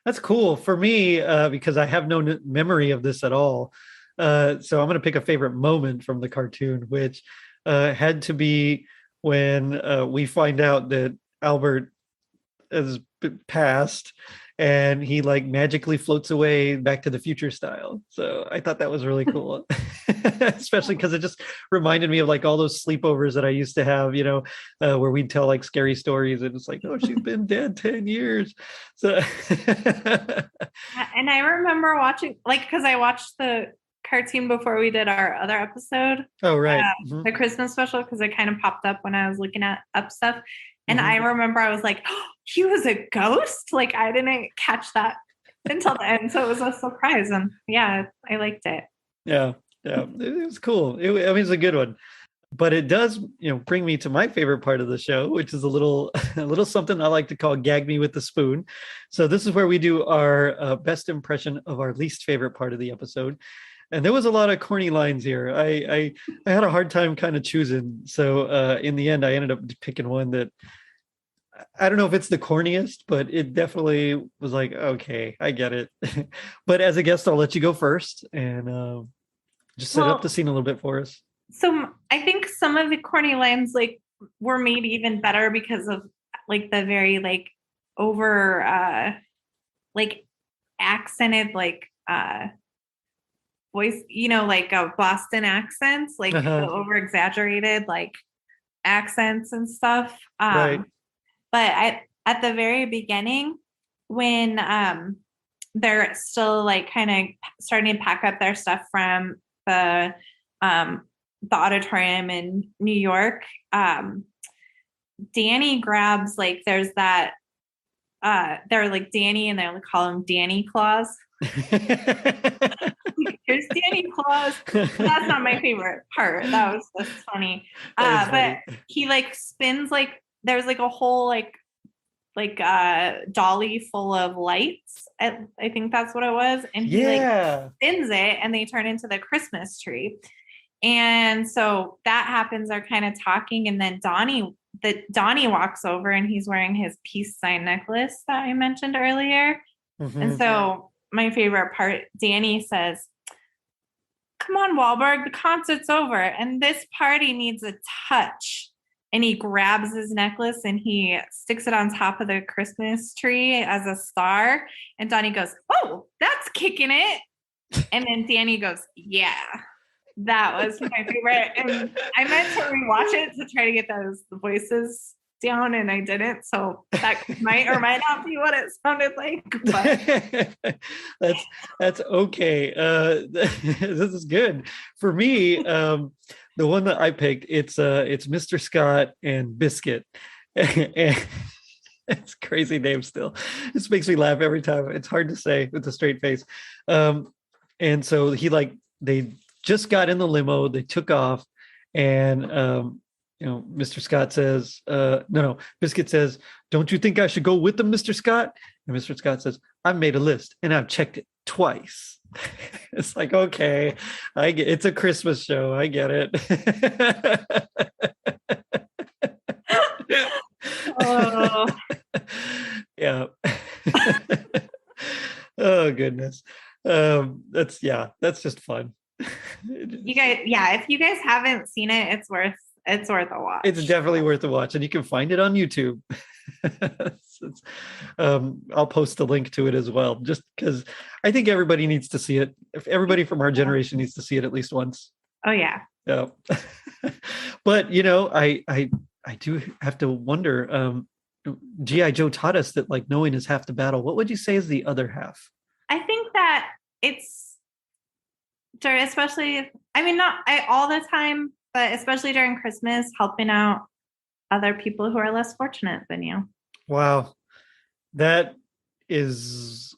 That's cool for me because I have no memory of this at all. So I'm going to pick a favorite moment from the cartoon, which had to be when we find out that Albert has passed and he magically floats away Back to the Future style. So I thought that was really cool, especially because it just reminded me of all those sleepovers that I used to have, where we'd tell scary stories, and it's oh, she's been dead 10 years. So, and I remember watching, because I watched the cartoon before we did our other episode. Oh, right. The Christmas special, because it kind of popped up when I was looking up stuff. And I remember I was like, oh, he was a ghost? I didn't catch that until the end. So it was a surprise. And yeah, I liked it. Yeah. Yeah. It was cool. It's a good one. But it does, bring me to my favorite part of the show, which is a little something I like to call Gag Me with the Spoon. So this is where we do our best impression of our least favorite part of the episode. And there was a lot of corny lines here. I had a hard time kind of choosing. So in the end, I ended up picking one that I don't know if it's the corniest, but it definitely was okay, I get it. But as a guest, I'll let you go first and just set up the scene a little bit for us. So I think some of the corny lines were made even better because of the very over accented voice, Boston accents, the over exaggerated accents and stuff. Right. But at the very beginning, when they're still kind of starting to pack up their stuff from the auditorium in New York, Danny grabs there's that they're Danny, and they call him Danny Claus. Here's Danny Claus. That's not my favorite part. That was just funny. But he spins there's a whole dolly full of lights. I think that's what it was. And he spins it, and they turn into the Christmas tree. And so that happens. They're kind of talking, and then Donnie walks over, and he's wearing his peace sign necklace that I mentioned earlier. And so my favorite part. Danny says, "Come on, Wahlberg, the concert's over and this party needs a touch." And he grabs his necklace and he sticks it on top of the Christmas tree as a star. And Donnie goes, "Oh, that's kicking it." And then Danny goes, "Yeah." That was my favorite. And I meant to rewatch it to try to get the voices down, and I didn't. So that might or might not be what it sounded like. But that's okay. This is good. For me, the one that I picked, it's Mr. Scott and Biscuit. And it's a crazy name still. This makes me laugh every time. It's hard to say with a straight face. And so they just got in the limo, they took off, and Mr. Scott says, no, Biscuit says, "Don't you think I should go with them, Mr. Scott?" And Mr. Scott says, "I've made a list and I've checked it twice." It's like, okay, it's a Christmas show. I get it. Oh. Yeah. Oh goodness. That's just fun. You guys, if you guys haven't seen it, it's worth a watch. It's definitely worth a watch, and you can find it on YouTube. I'll post a link to it as well, just because I think everybody needs to see it. If everybody from our generation needs to see it at least once. Oh yeah. Yeah. But I do have to wonder. G.I. Joe taught us that like knowing is half the battle. What would you say is the other half? I think that it's especially, not all the time, but especially during Christmas, helping out other people who are less fortunate than you. Wow. That is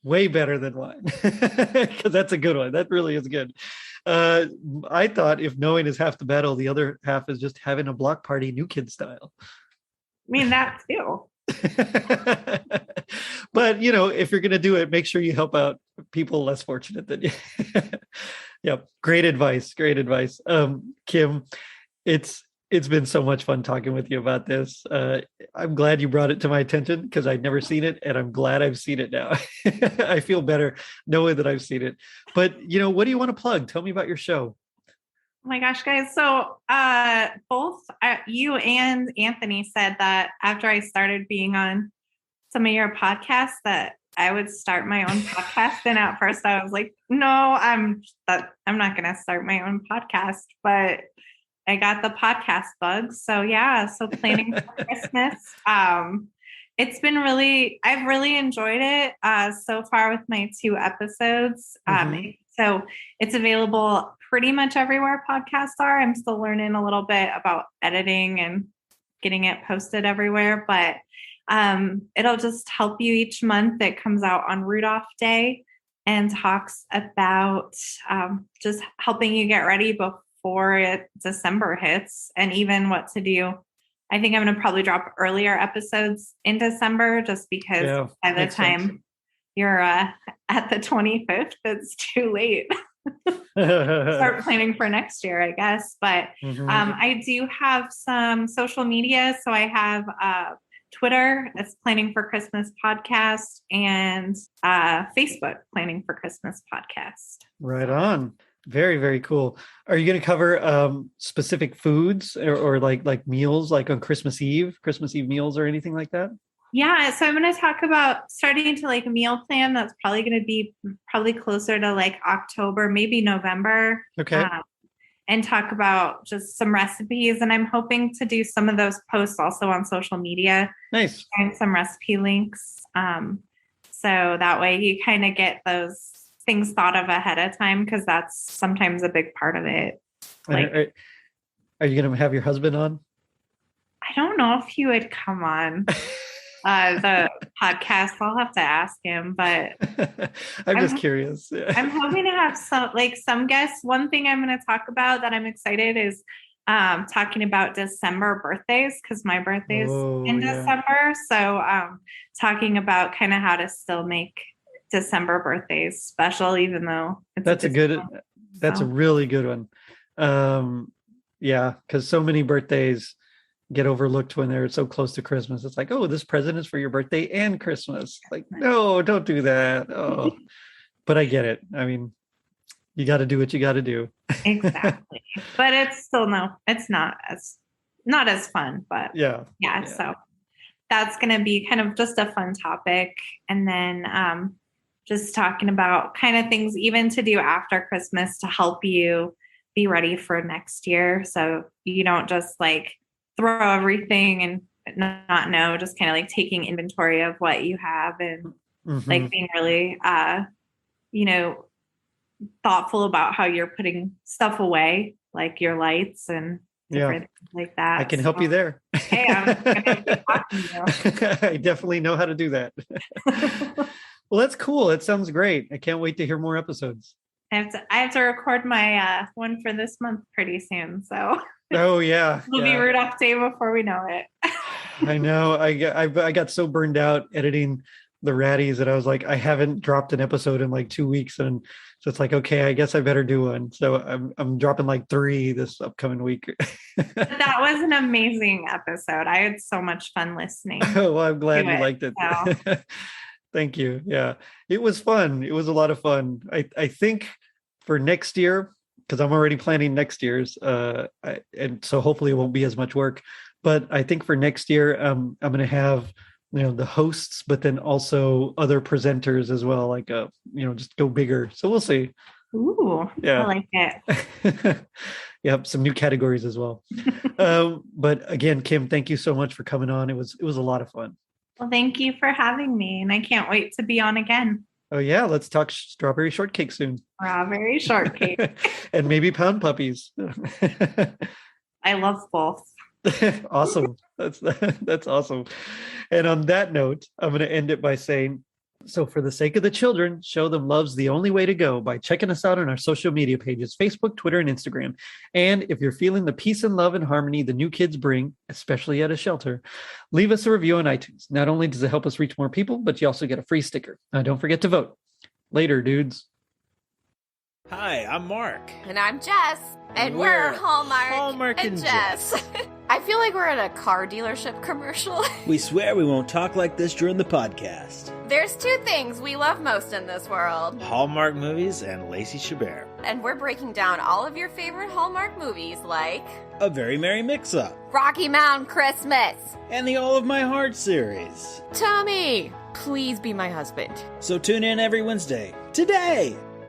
way better than mine, because that's a good one. That really is good. I thought if knowing is half the battle, the other half is just having a block party, New Kid style. That too. But if you're going to do it, make sure you help out people less fortunate than you. Yep. Great advice. Kim, it's been so much fun talking with you about this. I'm glad you brought it to my attention because I'd never seen it, and I'm glad I've seen it now. I feel better knowing that I've seen it. But what do you want to plug? Tell me about your show. Oh my gosh, guys. So both you and Anthony said that after I started being on some of your podcasts that I would start my own podcast. And at first I was like, no, I'm not going to start my own podcast, but I got the podcast bug. So yeah, so planning for Christmas. It's been I've really enjoyed it so far with my 2 episodes. So it's available pretty much everywhere podcasts are. I'm still learning a little bit about editing and getting it posted everywhere, but it'll just help you each month. It comes out on Rudolph Day and talks about just helping you get ready before December hits, and even what to do. I think I'm going to probably drop earlier episodes in December just because by the time you're at the 25th, it's too late. Start planning for next year, I guess. But I do have some social media. So I have Twitter, it's Planning for Christmas Podcast, and Facebook, Planning for Christmas Podcast. Right on. Very, very cool. Are you going to cover specific foods or like meals, like on Christmas Eve meals or anything like that? Yeah. So I'm going to talk about starting to like meal plan. That's probably going to be closer to like October, maybe November. Okay. And talk about just some recipes. And I'm hoping to do some of those posts also on social media. Nice. And some recipe links. So that way you kind of get those things thought of ahead of time, because that's sometimes a big part of it. Like, are you going to have your husband on? I don't know if he would come on the podcast. I'll have to ask him, but I'm just curious. Yeah. I'm hoping to have some guests. One thing I'm going to talk about that I'm excited is talking about December birthdays, because my birthday is in December. So talking about kind of how to still make December birthdays special, even though it's that's a really good one. Yeah, because so many birthdays get overlooked when they're so close to Christmas. It's like, oh, this present is for your birthday and Christmas. Like, no, don't do that. Oh, but I get it. I mean, you got to do what you got to do. Exactly. But it's still it's not as fun, but Yeah. So that's going to be kind of just a fun topic. And then just talking about kind of things even to do after Christmas to help you be ready for next year. So you don't just like throw everything and not know, just kind of like taking inventory of what you have and like being really, thoughtful about how you're putting stuff away, like your lights and different things like that. I can help you there. Hey, I'm gonna be talking to you. I definitely know how to do that. Well, that's cool. It sounds great. I can't wait to hear more episodes. I have to record my one for this month pretty soon. So oh yeah. It'll be Rudolph Day before we know it. I know. I got so burned out editing the Ratties that I was like, I haven't dropped an episode in like 2 weeks. And so it's like, okay, I guess I better do one. So I'm dropping like 3 this upcoming week. That was an amazing episode. I had so much fun listening. Oh, well, I'm glad you liked it. So. Thank you. Yeah, it was fun. It was a lot of fun. I think for next year, because I'm already planning next year's, and so hopefully it won't be as much work. But I think for next year, I'm going to have the hosts, but then also other presenters as well. Like just go bigger. So we'll see. Ooh, yeah, I like it. Yep, some new categories as well. But again, Kim, thank you so much for coming on. It was a lot of fun. Well, thank you for having me, and I can't wait to be on again. Oh yeah, let's talk strawberry shortcake soon. Strawberry shortcake. And maybe pound puppies. I love both. Awesome. That's awesome. And on that note, I'm going to end it by saying, so for the sake of the children, show them love's the only way to go by checking us out on our social media pages, Facebook, Twitter, and Instagram. And if you're feeling the peace and love and harmony the new kids bring, especially at a shelter, leave us a review on iTunes. Not only does it help us reach more people, but you also get a free sticker. Now, don't forget to vote. Later, dudes. Hi, I'm Mark. And I'm Jess. And we're Hallmark and Jess. I feel like we're at a car dealership commercial. We swear we won't talk like this during the podcast. There's 2 things we love most in this world. Hallmark movies and Lacey Chabert. And we're breaking down all of your favorite Hallmark movies like... A Very Merry Mix-Up. Rocky Mountain Christmas. And the All of My Heart series. Tommy, please be my husband. So tune in every Wednesday. Today!